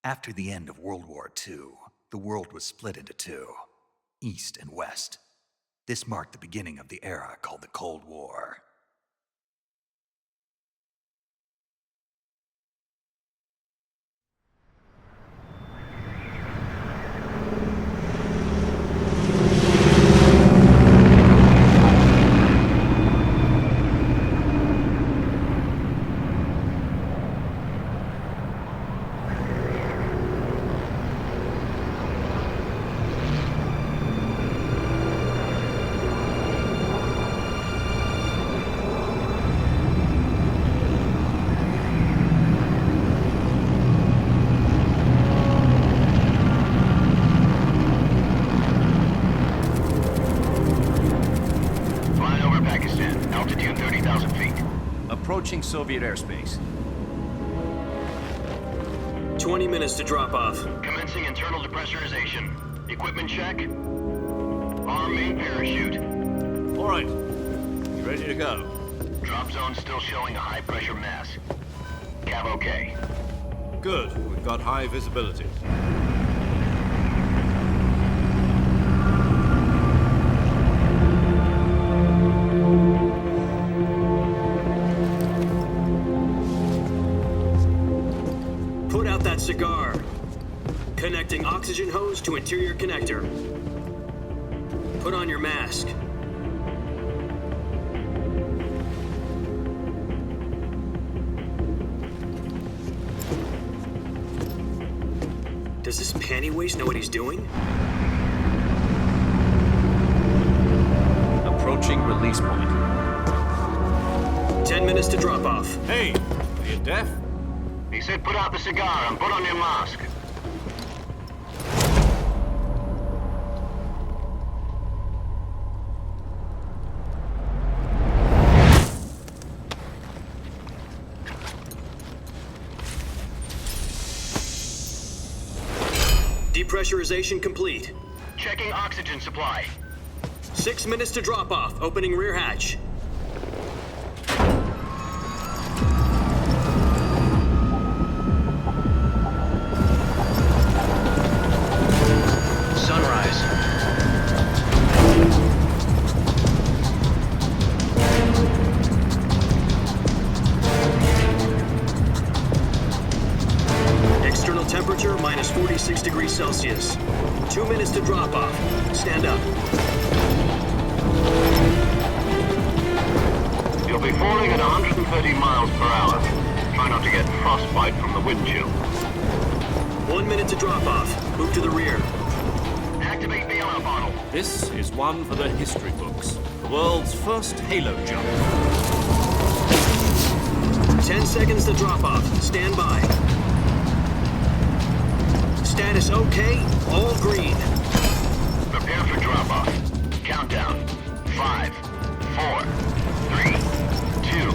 After the end of World War II, the world was split into two, East and West. This marked the beginning of the era called the Cold War. Approaching Soviet airspace. 20 minutes to drop off. Commencing internal depressurization. Equipment check. Arm main parachute. All right. You ready to go? Drop zone still showing a high pressure mass. Cav okay. Good. We've got high visibility. Put out that cigar. Connecting oxygen hose to interior connector. Put on your mask. Does this panty waste know what he's doing? Approaching release point. 10 minutes to drop off. Hey, are you deaf? He said put out the cigar and put on your mask. Depressurization complete. Checking oxygen supply. 6 minutes to drop off. Opening rear hatch. Sunrise. External temperature minus 46 degrees Celsius. 2 minutes to drop off. Stand up. You'll be falling at 130 miles per hour. Try not to get frostbite from the wind chill. 1 minute to drop off. Move to the rear. Activate bailout bottle. This is one for the history books. The world's first halo jump. 10 seconds to drop off. Stand by. Status okay. All green. Prepare for drop off. Countdown. 5, 4, 3, 2,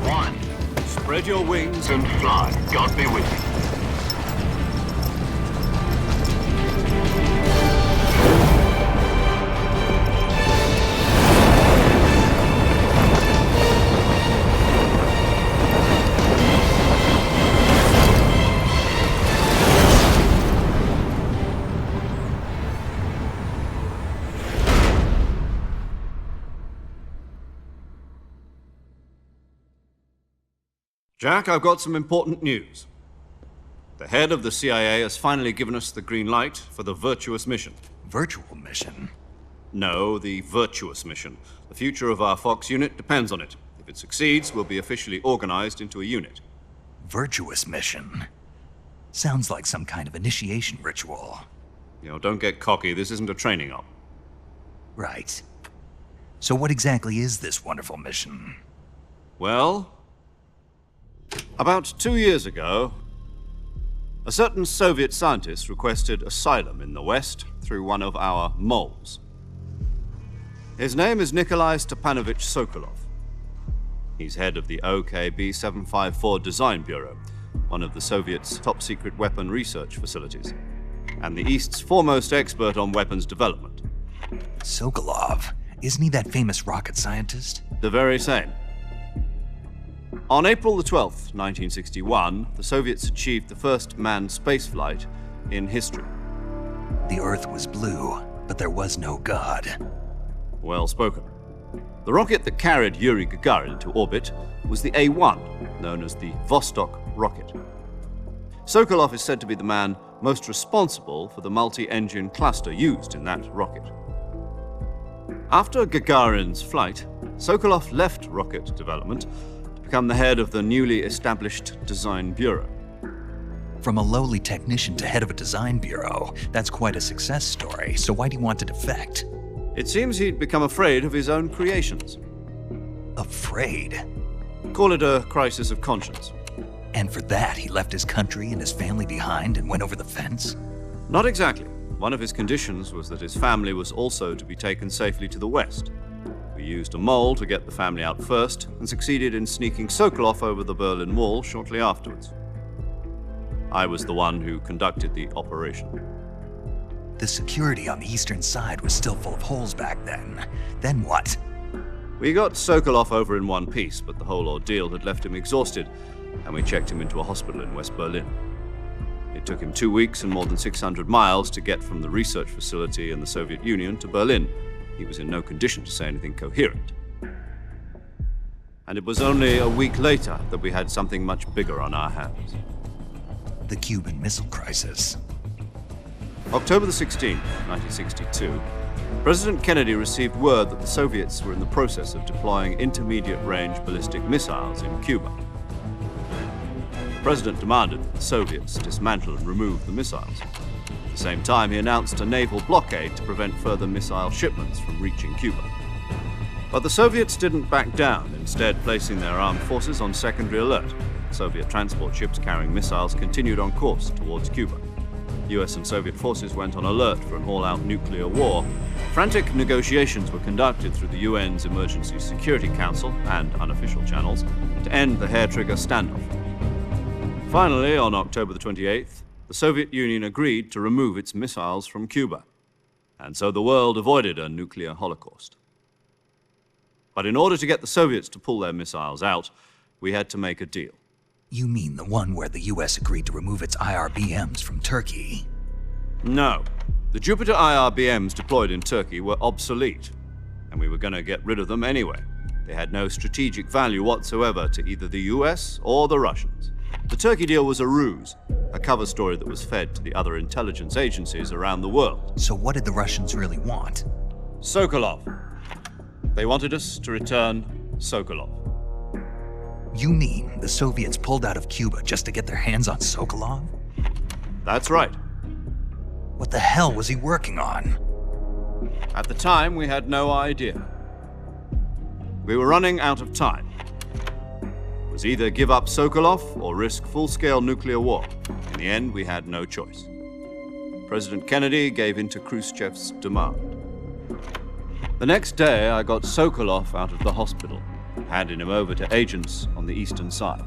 1. Spread your wings And fly. God be with you. Jack, I've got some important news. The head of the CIA has finally given us the green light for the virtuous mission. Virtual mission? No, the virtuous mission. The future of our Fox unit depends on it. If it succeeds, we'll be officially organized into a unit. Virtuous mission? Sounds like some kind of initiation ritual. Don't get cocky. This isn't a training op. Right. So what exactly is this wonderful mission? Well, about 2 years ago, A certain Soviet scientist requested asylum in the West through one of our moles. His name is Nikolai Stepanovich Sokolov. He's head of the OKB 754 Design Bureau, one of the Soviets' top-secret weapon research facilities, and the East's foremost expert on weapons development. Sokolov? Isn't he that famous rocket scientist? The very same. On April the 12th, 1961, the Soviets achieved the first manned spaceflight in history. The Earth was blue, but there was no God. Well spoken. The rocket that carried Yuri Gagarin to orbit was the A1, known as the Vostok rocket. Sokolov is said to be the man most responsible for the multi-engine cluster used in that rocket. After Gagarin's flight, Sokolov left rocket development to become the head of the newly established Design Bureau. From a lowly technician to head of a design bureau, that's quite a success story, so why'd he want to defect? It seems he'd become afraid of his own creations. Afraid? Call it a crisis of conscience. And for that, he left his country and his family behind and went over the fence? Not exactly. One of his conditions was that his family was also to be taken safely to the West. We used a mole to get the family out first and succeeded in sneaking Sokolov over the Berlin Wall shortly afterwards. I was the one who conducted the operation. The security on the eastern side was still full of holes back then. Then what? We got Sokolov over in one piece, but the whole ordeal had left him exhausted, and we checked him into a hospital in West Berlin. It took him 2 weeks and more than 600 miles to get from the research facility in the Soviet Union to Berlin. He was in no condition to say anything coherent. And it was only a week later that we had something much bigger on our hands. The Cuban Missile Crisis. October the 16th, 1962, President Kennedy received word that the Soviets were in the process of deploying intermediate-range ballistic missiles in Cuba. The President demanded that the Soviets dismantle and remove the missiles. At the same time, he announced a naval blockade to prevent further missile shipments from reaching Cuba. But the Soviets didn't back down, instead placing their armed forces on secondary alert. Soviet transport ships carrying missiles continued on course towards Cuba. US and Soviet forces went on alert for an all-out nuclear war. Frantic negotiations were conducted through the UN's Emergency Security Council and unofficial channels to end the hair-trigger standoff. Finally, on October the 28th, the Soviet Union agreed to remove its missiles from Cuba, and so the world avoided a nuclear holocaust. But in order to get the Soviets to pull their missiles out, we had to make a deal. You mean the one where the US agreed to remove its IRBMs from Turkey? No. The Jupiter IRBMs deployed in Turkey were obsolete, and we were going to get rid of them anyway. They had no strategic value whatsoever to either the US or the Russians. The Turkey deal was a ruse, a cover story that was fed to the other intelligence agencies around the world. So what did the Russians really want? Sokolov. They wanted us to return Sokolov. You mean the Soviets pulled out of Cuba just to get their hands on Sokolov? That's right. What the hell was he working on? At the time, we had no idea. We were running out of time. It was either give up Sokolov or risk full-scale nuclear war. In the end, we had no choice. President Kennedy gave in to Khrushchev's demand. The next day, I got Sokolov out of the hospital, handing him over to agents on the eastern side.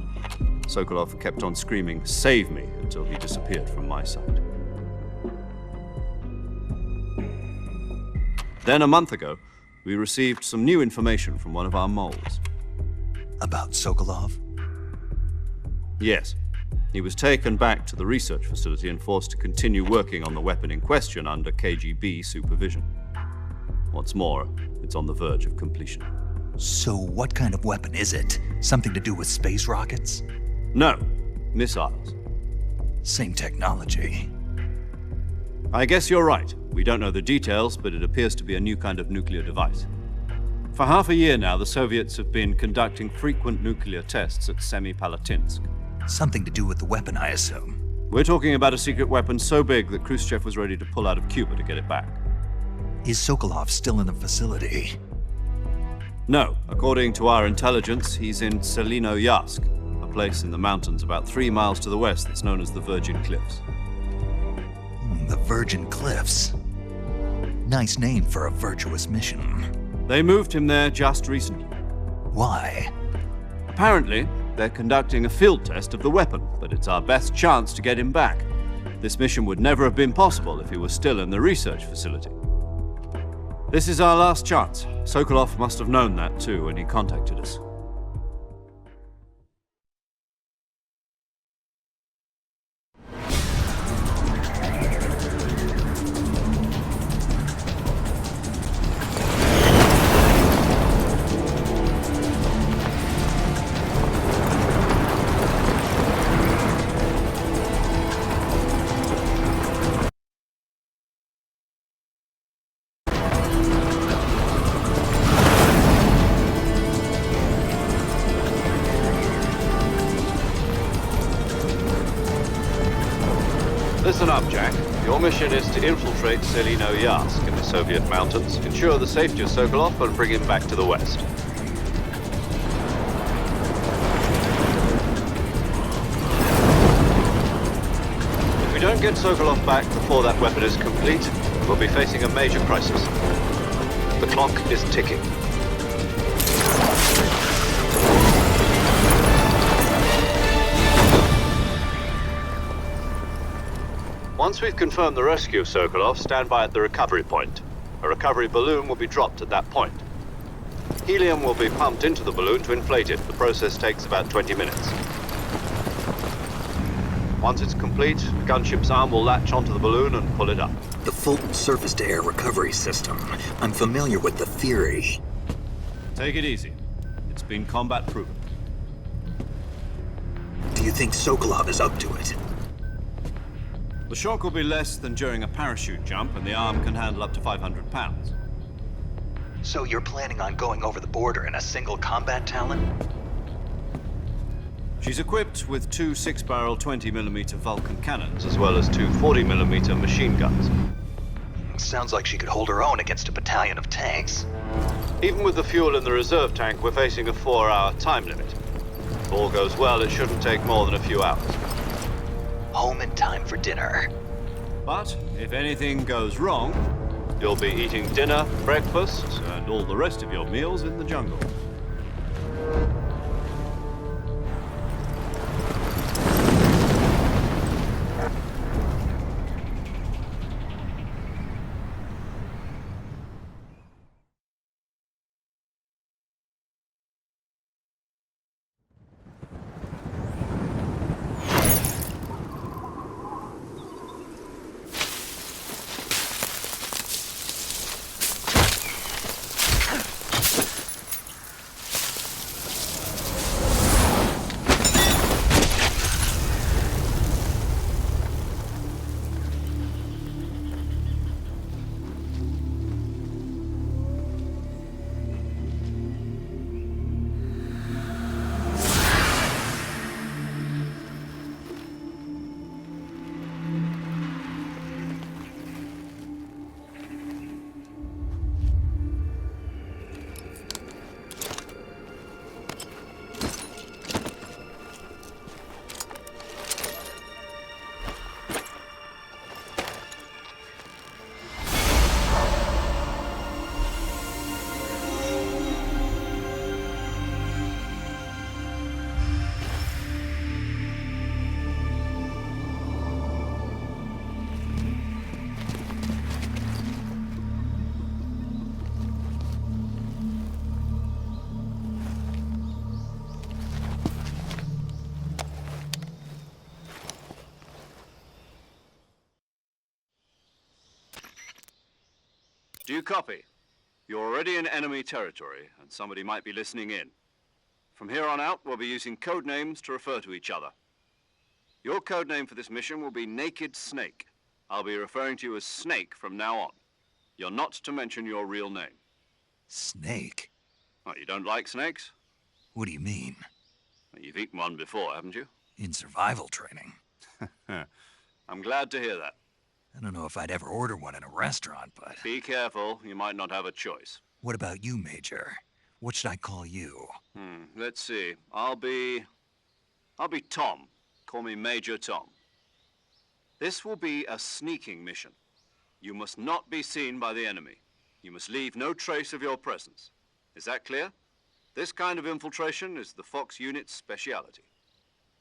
Sokolov kept on screaming, "Save me," until he disappeared from my sight. Then a month ago, we received some new information from one of our moles. About Sokolov? Yes. He was taken back to the research facility and forced to continue working on the weapon in question under KGB supervision. What's more, it's on the verge of completion. So what kind of weapon is it? Something to do with space rockets? No, missiles. Same technology. I guess you're right. We don't know the details, but it appears to be a new kind of nuclear device. For half a year now, the Soviets have been conducting frequent nuclear tests at Semipalatinsk. Something to do with the weapon, I assume. We're talking about a secret weapon so big that Khrushchev was ready to pull out of Cuba to get it back. Is Sokolov still in the facility? No, according to our intelligence, he's in Selinoyarsk, a place in the mountains about 3 miles to the west that's known as the Virgin Cliffs. The Virgin Cliffs. Nice name for a virtuous mission. They moved him there just recently. Why? Apparently, they're conducting a field test of the weapon, but it's our best chance to get him back. This mission would never have been possible if he was still in the research facility. This is our last chance. Sokolov must have known that too when he contacted us. Listen up, Jack. Your mission is to infiltrate Selino-Yarsk in the Soviet mountains, ensure the safety of Sokolov, and bring him back to the west. If we don't get Sokolov back before that weapon is complete, we'll be facing a major crisis. The clock is ticking. Once we've confirmed the rescue of Sokolov, stand by at the recovery point. A recovery balloon will be dropped at that point. Helium will be pumped into the balloon to inflate it. The process takes about 20 minutes. Once it's complete, the gunship's arm will latch onto the balloon and pull it up. The Fulton surface-to-air recovery system. I'm familiar with the theory. Take it easy. It's been combat proven. Do you think Sokolov is up to it? The shock will be less than during a parachute jump, and the arm can handle up to 500 pounds. So you're planning on going over the border in a single combat Talon? She's equipped with two 6-barrel 20mm Vulcan cannons, as well as two 40mm machine guns. Sounds like she could hold her own against a battalion of tanks. Even with the fuel in the reserve tank, we're facing a 4-hour time limit. If all goes well, it shouldn't take more than a few hours. Home in time for dinner. But if anything goes wrong, you'll be eating dinner, breakfast, and all the rest of your meals in the jungle. Do you copy? You're already in enemy territory, and somebody might be listening in. From here on out, we'll be using code names to refer to each other. Your code name for this mission will be Naked Snake. I'll be referring to you as Snake from now on. You're not to mention your real name. Snake? What, you don't like snakes? What do you mean? Well, you've eaten one before, haven't you? In survival training. I'm glad to hear that. I don't know if I'd ever order one in a restaurant, but... Be careful, you might not have a choice. What about you, Major? What should I call you? Let's see. I'll be... I'll be Tom. Call me Major Tom. This will be a sneaking mission. You must not be seen by the enemy. You must leave no trace of your presence. Is that clear? This kind of infiltration is the Fox unit's speciality.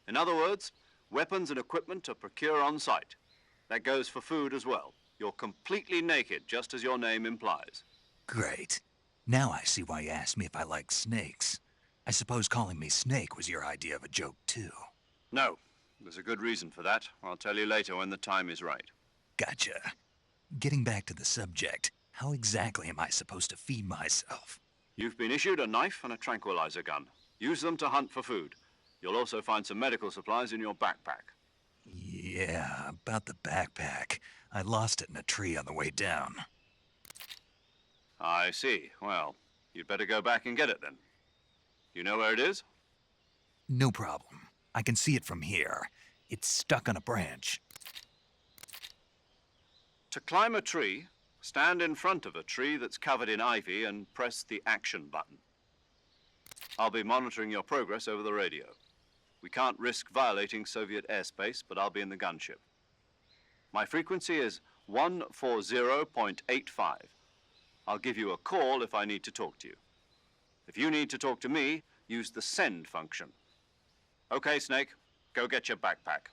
In other words, weapons and equipment are procured on site. That goes for food as well. You're completely naked, just as your name implies. Great. Now I see why you asked me if I like snakes. I suppose calling me Snake was your idea of a joke, too. No, there's a good reason for that. I'll tell you later when the time is right. Gotcha. Getting back to the subject, how exactly am I supposed to feed myself? You've been issued a knife and a tranquilizer gun. Use them to hunt for food. You'll also find some medical supplies in your backpack. Yeah, about the backpack. I lost it in a tree on the way down. I see. Well, you'd better go back and get it then. You know where it is? No problem. I can see it from here. It's stuck on a branch. To climb a tree, stand in front of a tree that's covered in ivy and press the action button. I'll be monitoring your progress over the radio. We can't risk violating Soviet airspace, but I'll be in the gunship. My frequency is 140.85. I'll give you a call if I need to talk to you. If you need to talk to me, use the send function. Okay, Snake, go get your backpack.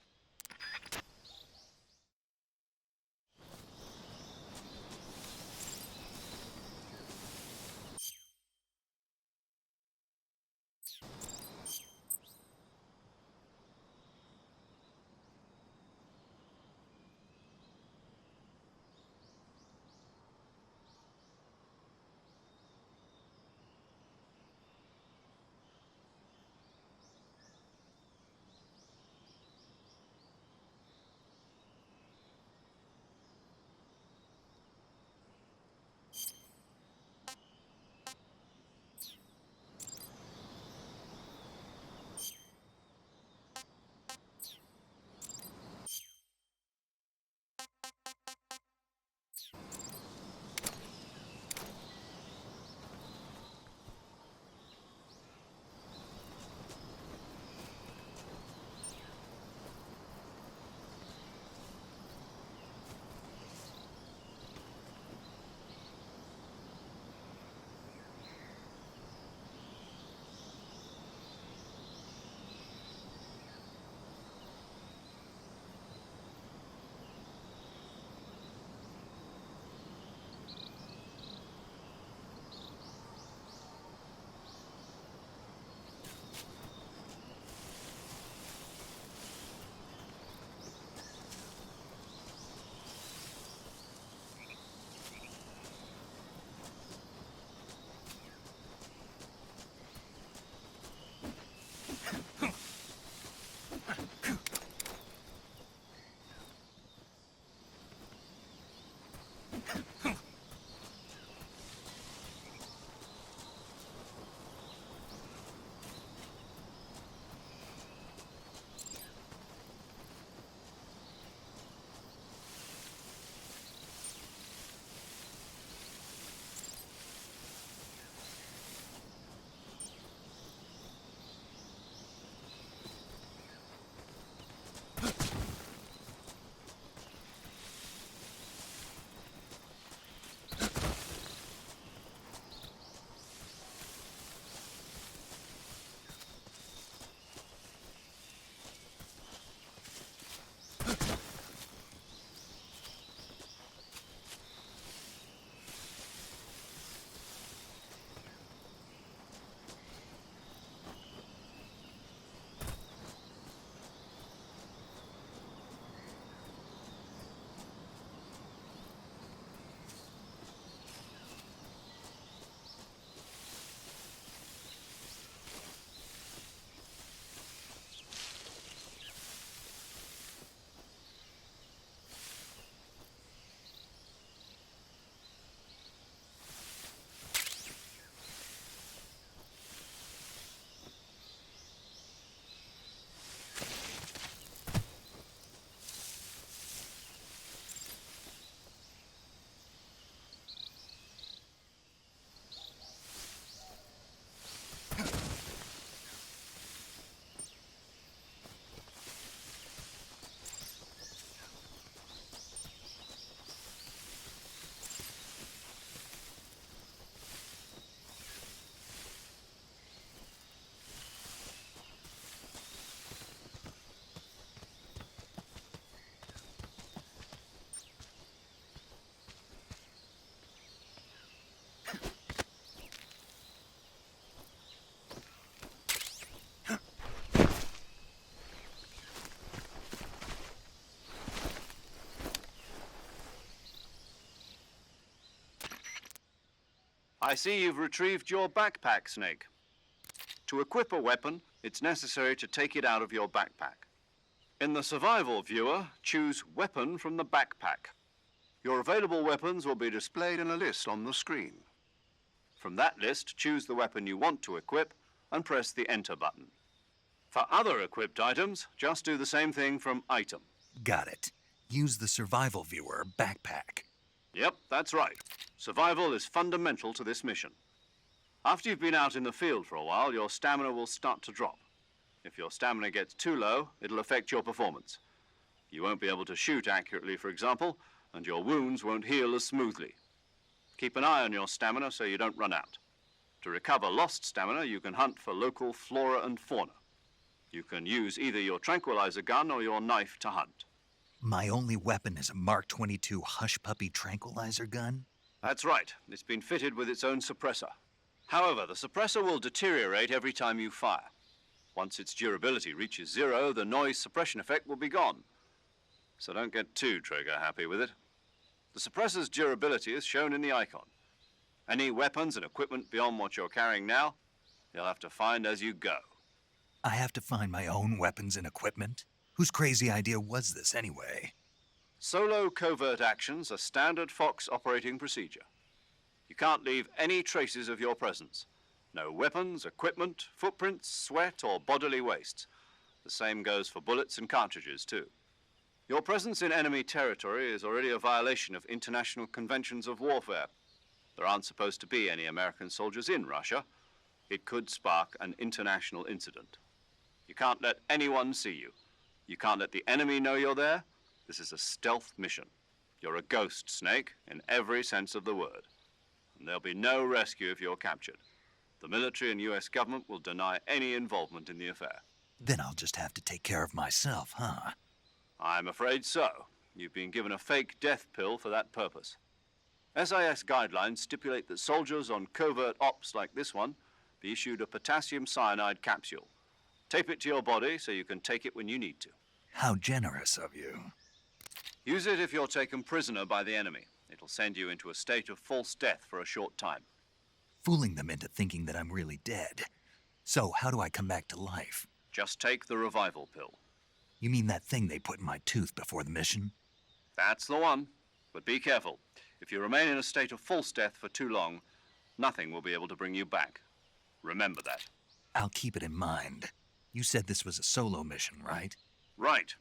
I see you've retrieved your backpack, Snake. To equip a weapon, it's necessary to take it out of your backpack. In the survival viewer, choose Weapon from the backpack. Your available weapons will be displayed in a list on the screen. From that list, choose the weapon you want to equip and press the Enter button. For other equipped items, just do the same thing from Item. Got it. Use the survival viewer backpack. Yep, that's right. Survival is fundamental to this mission. After you've been out in the field for a while, your stamina will start to drop. If your stamina gets too low, it'll affect your performance. You won't be able to shoot accurately, for example, and your wounds won't heal as smoothly. Keep an eye on your stamina so you don't run out. To recover lost stamina, you can hunt for local flora and fauna. You can use either your tranquilizer gun or your knife to hunt. My only weapon is a Mark 22 Hush Puppy tranquilizer gun? That's right. It's been fitted with its own suppressor. However, the suppressor will deteriorate every time you fire. Once its durability reaches 0, the noise suppression effect will be gone. So don't get too trigger happy with it. The suppressor's durability is shown in the icon. Any weapons and equipment beyond what you're carrying now, you'll have to find as you go. I have to find my own weapons and equipment? Whose crazy idea was this anyway? Solo covert actions are standard Fox operating procedure. You can't leave any traces of your presence. No weapons, equipment, footprints, sweat, or bodily waste. The same goes for bullets and cartridges, too. Your presence in enemy territory is already a violation of international conventions of warfare. There aren't supposed to be any American soldiers in Russia. It could spark an international incident. You can't let anyone see you. You can't let the enemy know you're there. This is a stealth mission. You're a ghost, Snake, in every sense of the word. And there'll be no rescue if you're captured. The military and US government will deny any involvement in the affair. Then I'll just have to take care of myself, huh? I'm afraid so. You've been given a fake death pill for that purpose. SIS guidelines stipulate that soldiers on covert ops like this one be issued a potassium cyanide capsule. Tape it to your body so you can take it when you need to. How generous of you. Use it if you're taken prisoner by the enemy. It'll send you into a state of false death for a short time. Fooling them into thinking that I'm really dead. So how do I come back to life? Just take the revival pill. You mean that thing they put in my tooth before the mission? That's the one. But be careful. If you remain in a state of false death for too long, nothing will be able to bring you back. Remember that. I'll keep it in mind. You said this was a solo mission, right? Right.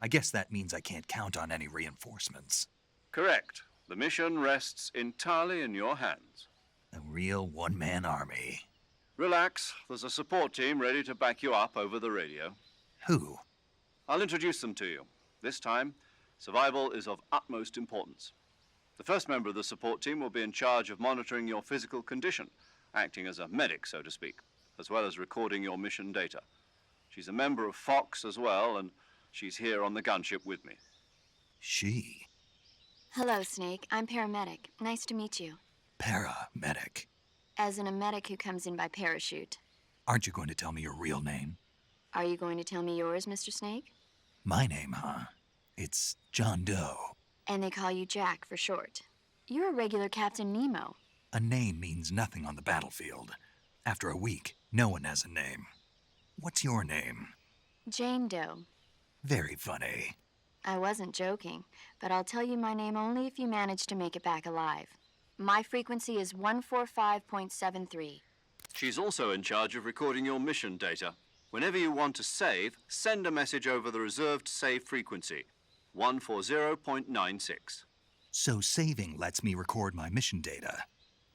I guess that means I can't count on any reinforcements. Correct. The mission rests entirely in your hands. A real one-man army. Relax. There's a support team ready to back you up over the radio. Who? I'll introduce them to you. This time, survival is of utmost importance. The first member of the support team will be in charge of monitoring your physical condition, acting as a medic, so to speak, as well as recording your mission data. She's a member of Fox as well, and she's here on the gunship with me. She? Hello, Snake. I'm paramedic. Nice to meet you. Paramedic. As in a medic who comes in by parachute. Aren't you going to tell me your real name? Are you going to tell me yours, Mr. Snake? My name, huh? It's John Doe. And they call you Jack for short. You're a regular Captain Nemo. A name means nothing on the battlefield. After a week, no one has a name. What's your name? Jane Doe. Very funny. I wasn't joking, but I'll tell you my name only if you manage to make it back alive. My frequency is 145.73. She's also in charge of recording your mission data. Whenever you want to save, send a message over the reserved save frequency, 140.96. So saving lets me record my mission data.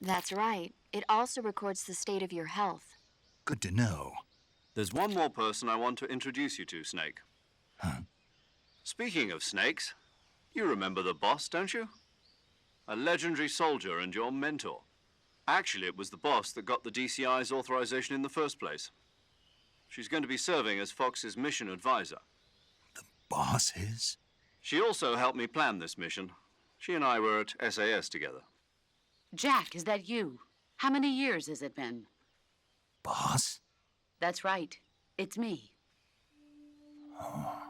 That's right. It also records the state of your health. Good to know. There's one more person I want to introduce you to, Snake. Huh? Speaking of snakes, you remember the boss, don't you? A legendary soldier and your mentor. Actually, it was the boss that got the DCI's authorization in the first place. She's going to be serving as Fox's mission advisor. The boss is? She also helped me plan this mission. She and I were at SAS together. Jack, is that you? How many years has it been? Boss? That's right. It's me. Oh.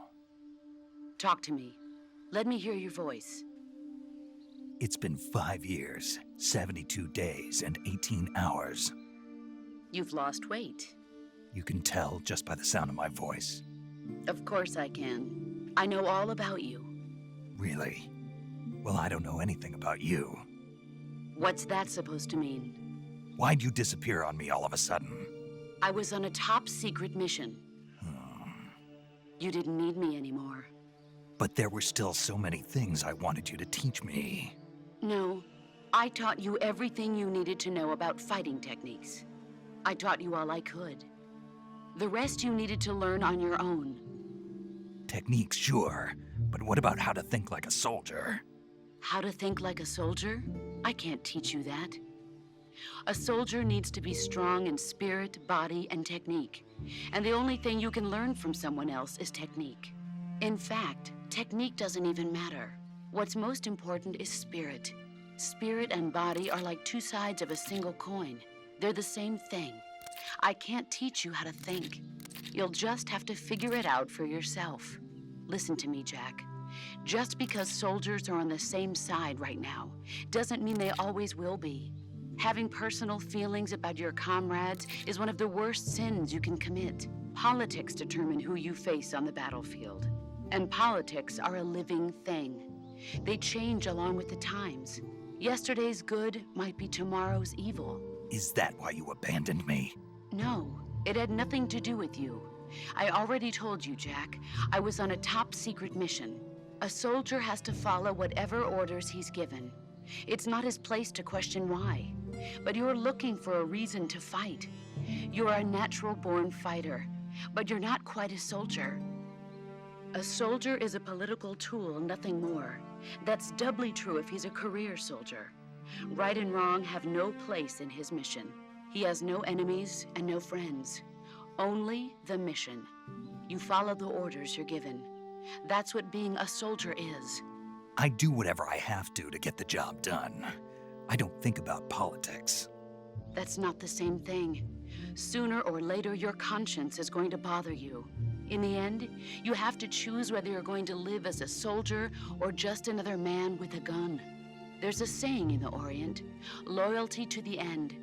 Talk to me. Let me hear your voice. It's been 5 years, 72 days, and 18 hours. You've lost weight. You can tell just by the sound of my voice. Of course I can. I know all about you. Really? Well, I don't know anything about you. What's that supposed to mean? Why'd you disappear on me all of a sudden? I was on a top-secret mission. You didn't need me anymore. But there were still so many things I wanted you to teach me. No, I taught you everything you needed to know about fighting techniques. I taught you all I could. The rest you needed to learn on your own. Techniques, sure. But what about how to think like a soldier? How to think like a soldier? I can't teach you that. A soldier needs to be strong in spirit, body, and technique. And the only thing you can learn from someone else is technique. In fact, technique doesn't even matter. What's most important is spirit. Spirit and body are like two sides of a single coin. They're the same thing. I can't teach you how to think. You'll just have to figure it out for yourself. Listen to me, Jack. Just because soldiers are on the same side right now doesn't mean they always will be. Having personal feelings about your comrades is one of the worst sins you can commit. Politics determine who you face on the battlefield. And politics are a living thing. They change along with the times. Yesterday's good might be tomorrow's evil. Is that why you abandoned me? No, it had nothing to do with you. I already told you, Jack. I was on a top-secret mission. A soldier has to follow whatever orders he's given. It's not his place to question why. But you're looking for a reason to fight. You're a natural-born fighter, but you're not quite a soldier. A soldier is a political tool, nothing more. That's doubly true if he's a career soldier. Right and wrong have no place in his mission. He has no enemies and no friends. Only the mission. You follow the orders you're given. That's what being a soldier is. I do whatever I have to get the job done. I don't think about politics. That's not the same thing. Sooner or later, your conscience is going to bother you. In the end, you have to choose whether you're going to live as a soldier or just another man with a gun. There's a saying in the Orient, loyalty to the end.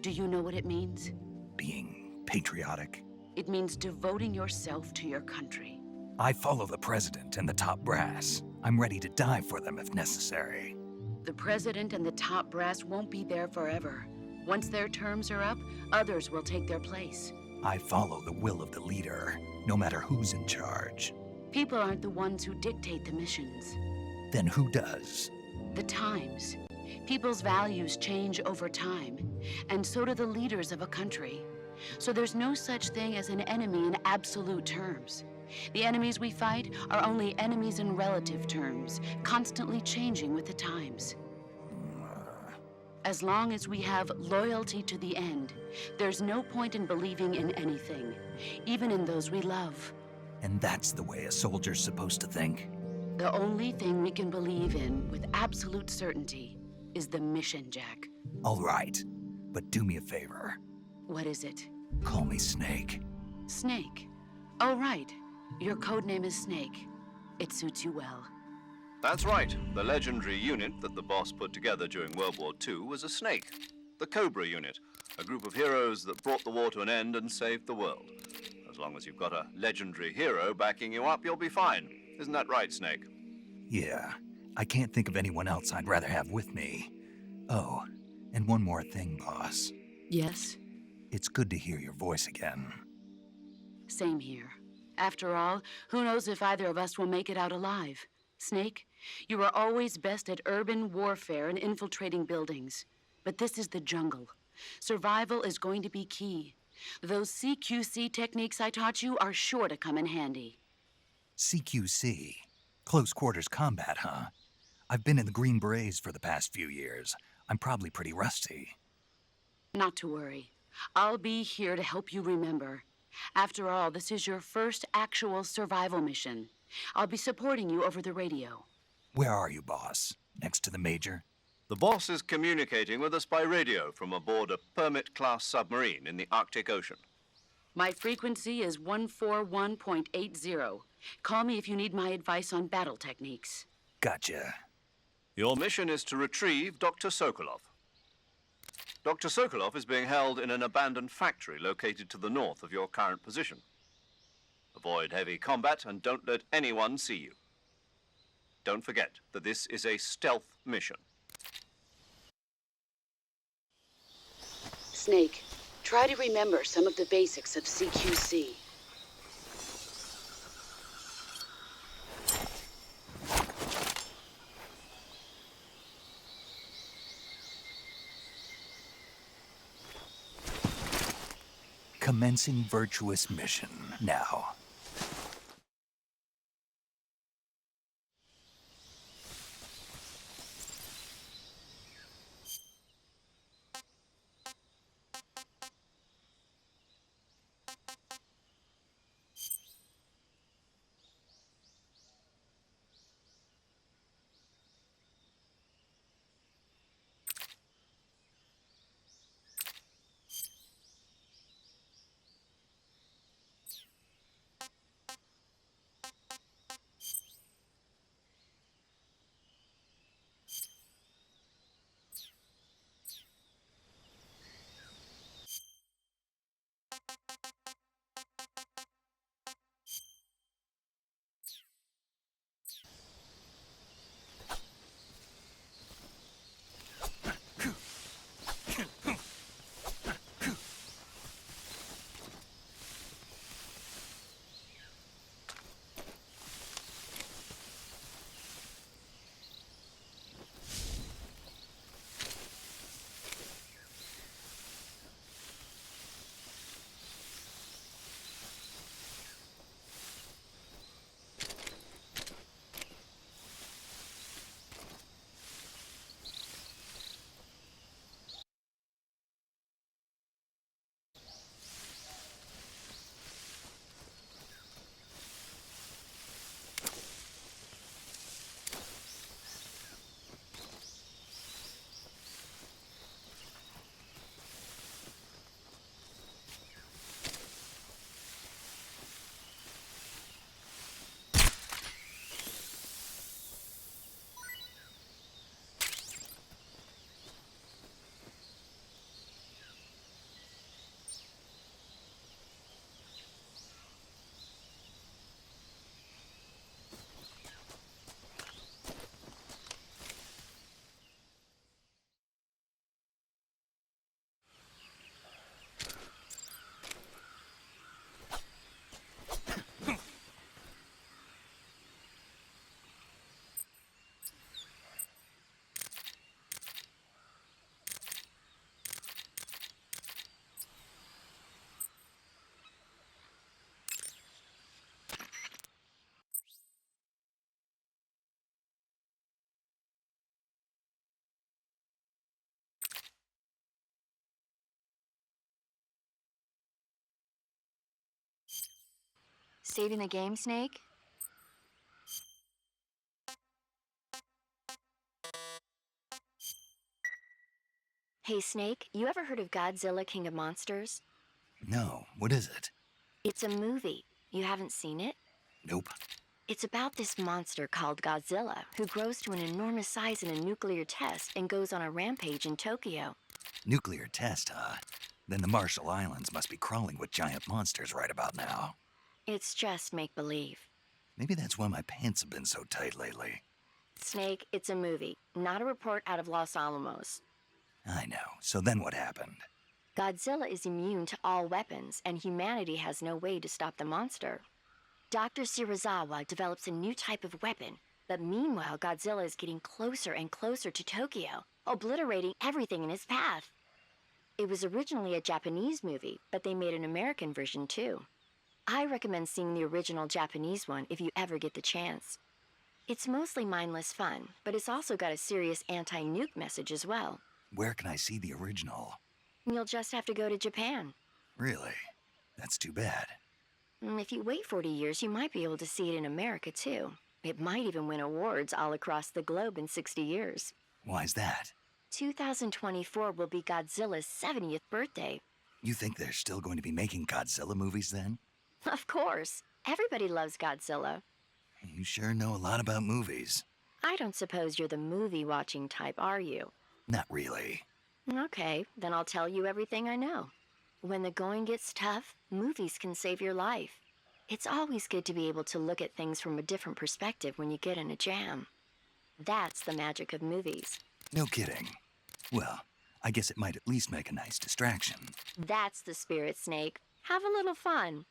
Do you know what it means? Being patriotic. It means devoting yourself to your country. I follow the president and the top brass. I'm ready to die for them if necessary. The president and the top brass won't be there forever. Once their terms are up, others will take their place. I follow the will of the leader, no matter who's in charge. People aren't the ones who dictate the missions. Then who does? The times. People's values change over time, and so do the leaders of a country. So there's no such thing as an enemy in absolute terms. The enemies we fight are only enemies in relative terms, constantly changing with the times. As long as we have loyalty to the end, there's no point in believing in anything, even in those we love. And that's the way a soldier's supposed to think? The only thing we can believe in with absolute certainty is the mission, Jack. All right, but do me a favor. What is it? Call me Snake. Snake. Oh, right. Your code name is Snake. It suits you well. That's right. The legendary unit that the boss put together during World War II was a snake. The Cobra unit, a group of heroes that brought the war to an end and saved the world. As long as you've got a legendary hero backing you up, you'll be fine. Isn't that right, Snake? Yeah, I can't think of anyone else I'd rather have with me. Oh, and one more thing, boss. Yes? It's good to hear your voice again. Same here. After all, who knows if either of us will make it out alive? Snake, you are always best at urban warfare and infiltrating buildings. But this is the jungle. Survival is going to be key. Those CQC techniques I taught you are sure to come in handy. CQC? Close quarters combat, huh? I've been in the Green Berets for the past few years. I'm probably pretty rusty. Not to worry. I'll be here to help you remember. After all, this is your first actual survival mission. I'll be supporting you over the radio. Where are you, boss? Next to the Major? The boss is communicating with us by radio from aboard a Permit-class submarine in the Arctic Ocean. My frequency is 141.80. Call me if you need my advice on battle techniques. Gotcha. Your mission is to retrieve Dr. Sokolov. Dr. Sokolov is being held in an abandoned factory located to the north of your current position. Avoid heavy combat and don't let anyone see you. Don't forget that this is a stealth mission. Snake, try to remember some of the basics of CQC. Commencing virtuous mission now. Saving the game, Snake? Hey, Snake, you ever heard of Godzilla, King of Monsters? No, what is it? It's a movie. You haven't seen it? Nope. It's about this monster called Godzilla, who grows to an enormous size in a nuclear test and goes on a rampage in Tokyo. Nuclear test, huh? Then the Marshall Islands must be crawling with giant monsters right about now. It's just make-believe. Maybe that's why my pants have been so tight lately. Snake, it's a movie, not a report out of Los Alamos. I know. So then what happened? Godzilla is immune to all weapons, and humanity has no way to stop the monster. Dr. Shirazawa develops a new type of weapon, but meanwhile Godzilla is getting closer and closer to Tokyo, obliterating everything in his path. It was originally a Japanese movie, but they made an American version too. I recommend seeing the original Japanese one if you ever get the chance. It's mostly mindless fun, but it's also got a serious anti-nuke message as well. Where can I see the original? You'll just have to go to Japan. Really? That's too bad. If you wait 40 years, you might be able to see it in America too. It might even win awards all across the globe in 60 years. Why's that? 2024 will be Godzilla's 70th birthday. You think they're still going to be making Godzilla movies then? Of course. Everybody loves Godzilla. You sure know a lot about movies. I don't suppose you're the movie-watching type, are you? Not really. Okay, then I'll tell you everything I know. When the going gets tough, movies can save your life. It's always good to be able to look at things from a different perspective when you get in a jam. That's the magic of movies. No kidding. Well, I guess it might at least make a nice distraction. That's the spirit, Snake. Have a little fun.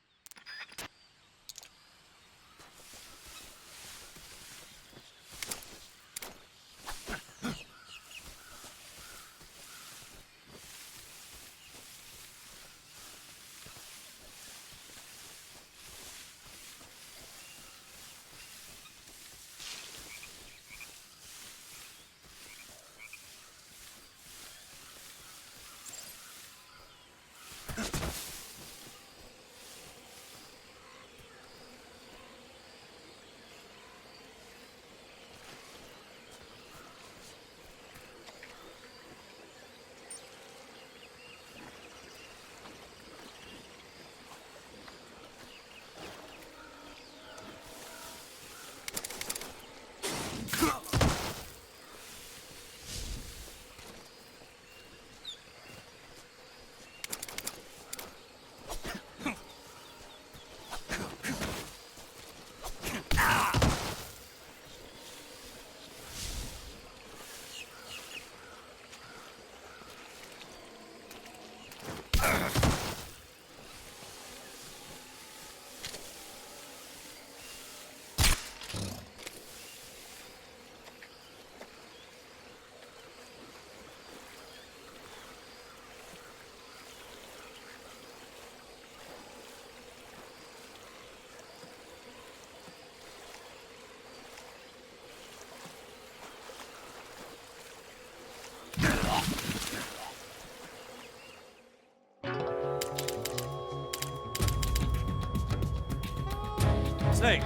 Snake,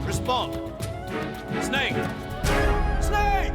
respond! Snake! Snake!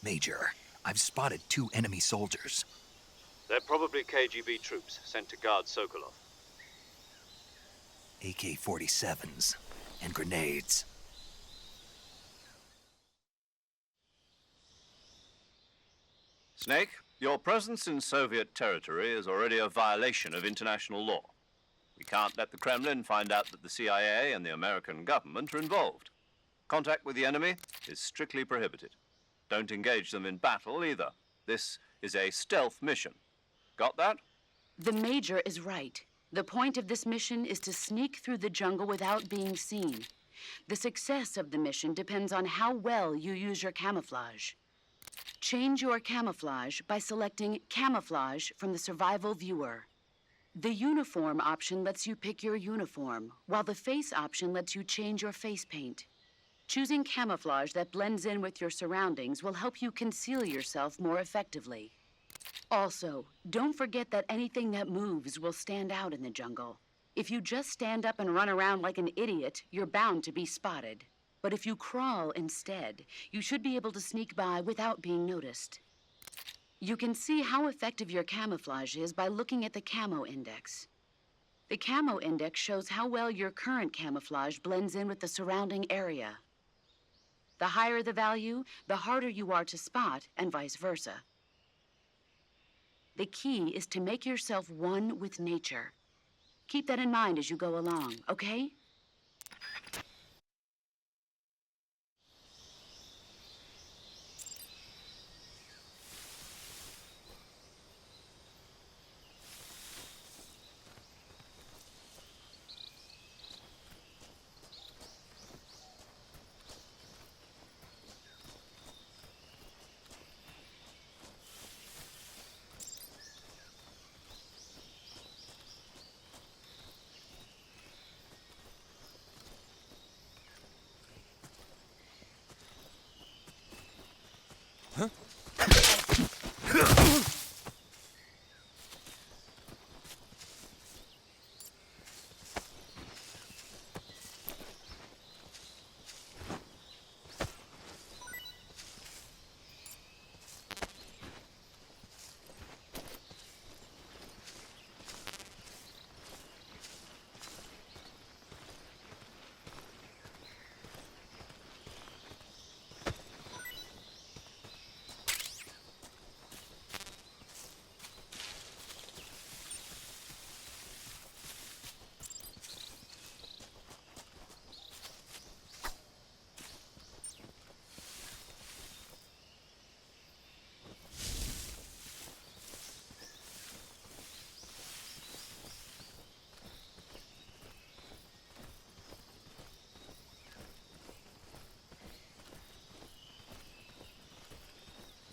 Major, I've spotted 2 enemy soldiers. They're probably KGB troops sent to guard Sokolov. AK-47s and grenades. Snake, your presence in Soviet territory is already a violation of international law. We can't let the Kremlin find out that the CIA and the American government are involved. Contact with the enemy is strictly prohibited. Don't engage them in battle either. This is a stealth mission. Got that? The Major is right. The point of this mission is to sneak through the jungle without being seen. The success of the mission depends on how well you use your camouflage. Change your camouflage by selecting Camouflage from the Survival Viewer. The Uniform option lets you pick your uniform, while the Face option lets you change your face paint. Choosing camouflage that blends in with your surroundings will help you conceal yourself more effectively. Also, don't forget that anything that moves will stand out in the jungle. If you just stand up and run around like an idiot, you're bound to be spotted. But if you crawl instead, you should be able to sneak by without being noticed. You can see how effective your camouflage is by looking at the Camo Index. The Camo Index shows how well your current camouflage blends in with the surrounding area. The higher the value, the harder you are to spot, and vice versa. The key is to make yourself one with nature. Keep that in mind as you go along, okay?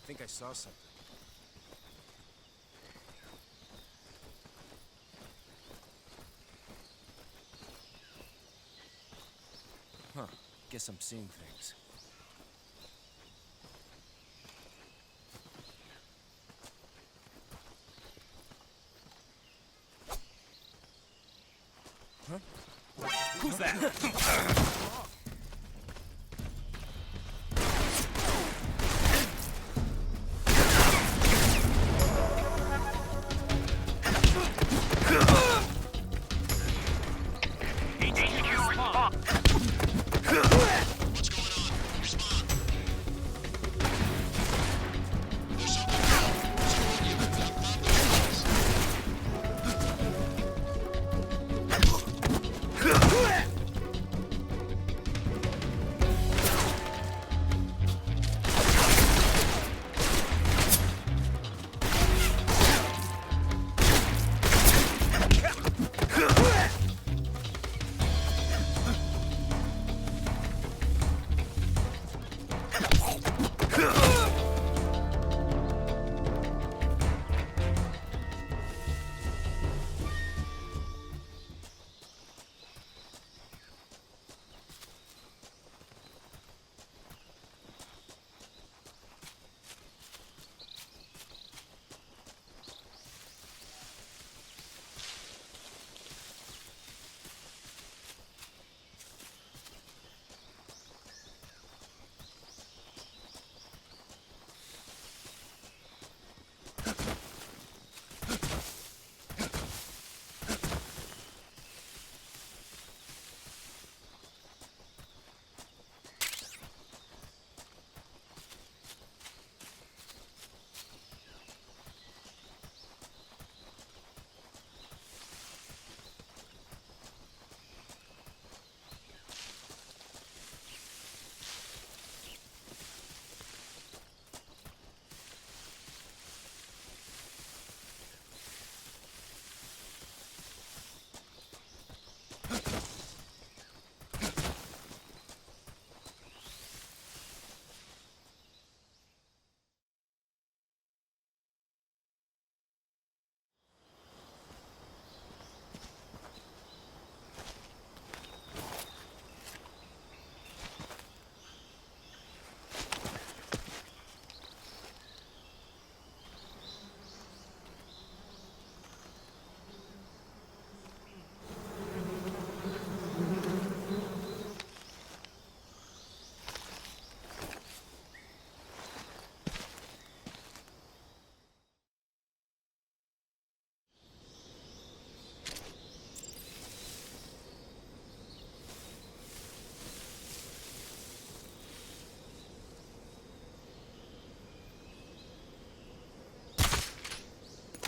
I think I saw something. Huh. Guess I'm seeing things. Huh? Who's that?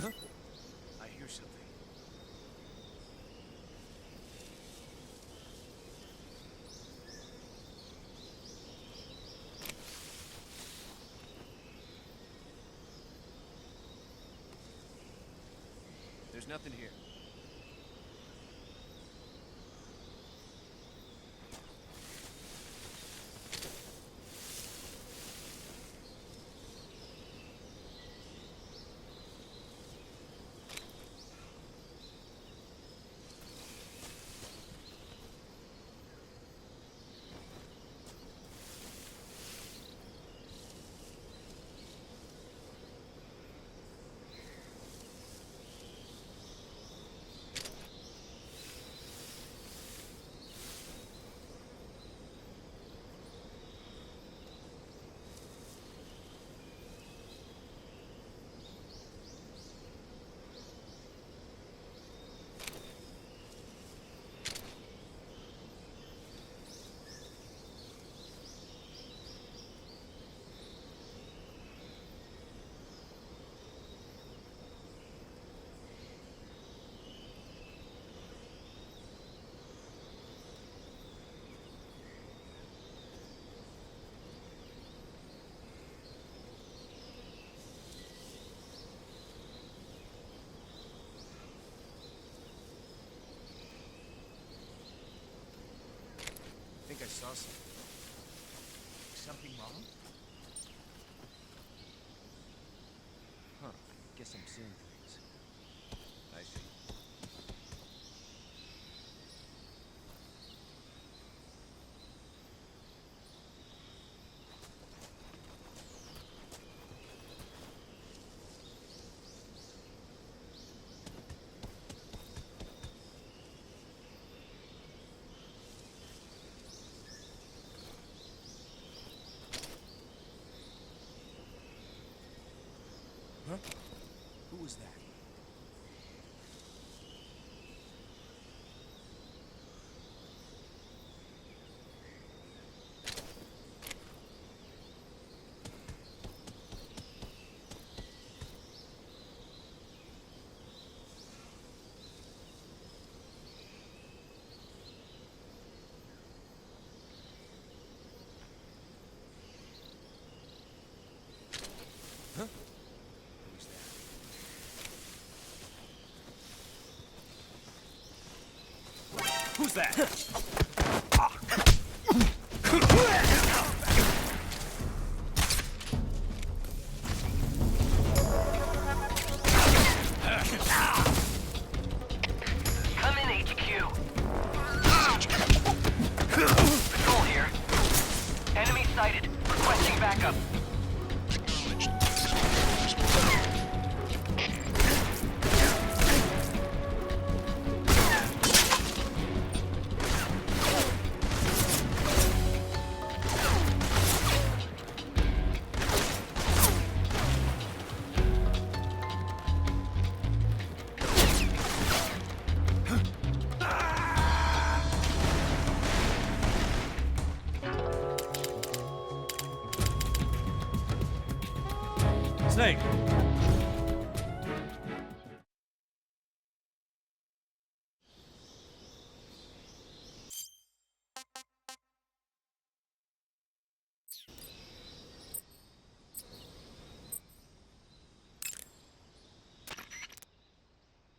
Huh? I hear something. There's nothing here. I think I saw something. Something wrong? Huh. Guess I'm seeing things. I see. Huh? Who was that? Huh? Who's that? Who's that? Come in, HQ. Patrol here. Enemy sighted. Requesting backup. Snake!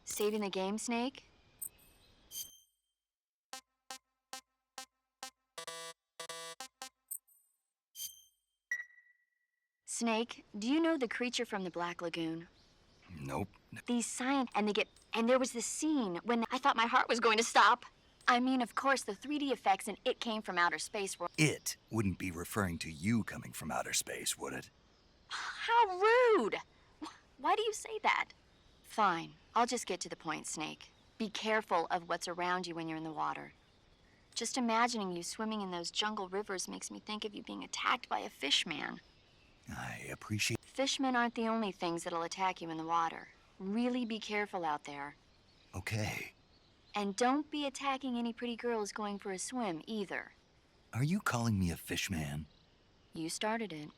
Saving the game, Snake? Snake, do you know the creature from the Black Lagoon? Nope. These and there was this scene when I thought my heart was going to stop. I mean, of course, the 3D effects and it came from outer space were... It wouldn't be referring to you coming from outer space, would it? How rude! Why do you say that? Fine, I'll just get to the point, Snake. Be careful of what's around you when you're in the water. Just imagining you swimming in those jungle rivers makes me think of you being attacked by a fish man. I appreciate... Fishmen aren't the only things that'll attack you in the water. Really be careful out there. Okay. And don't be attacking any pretty girls going for a swim, either. Are you calling me a fish man? You started it.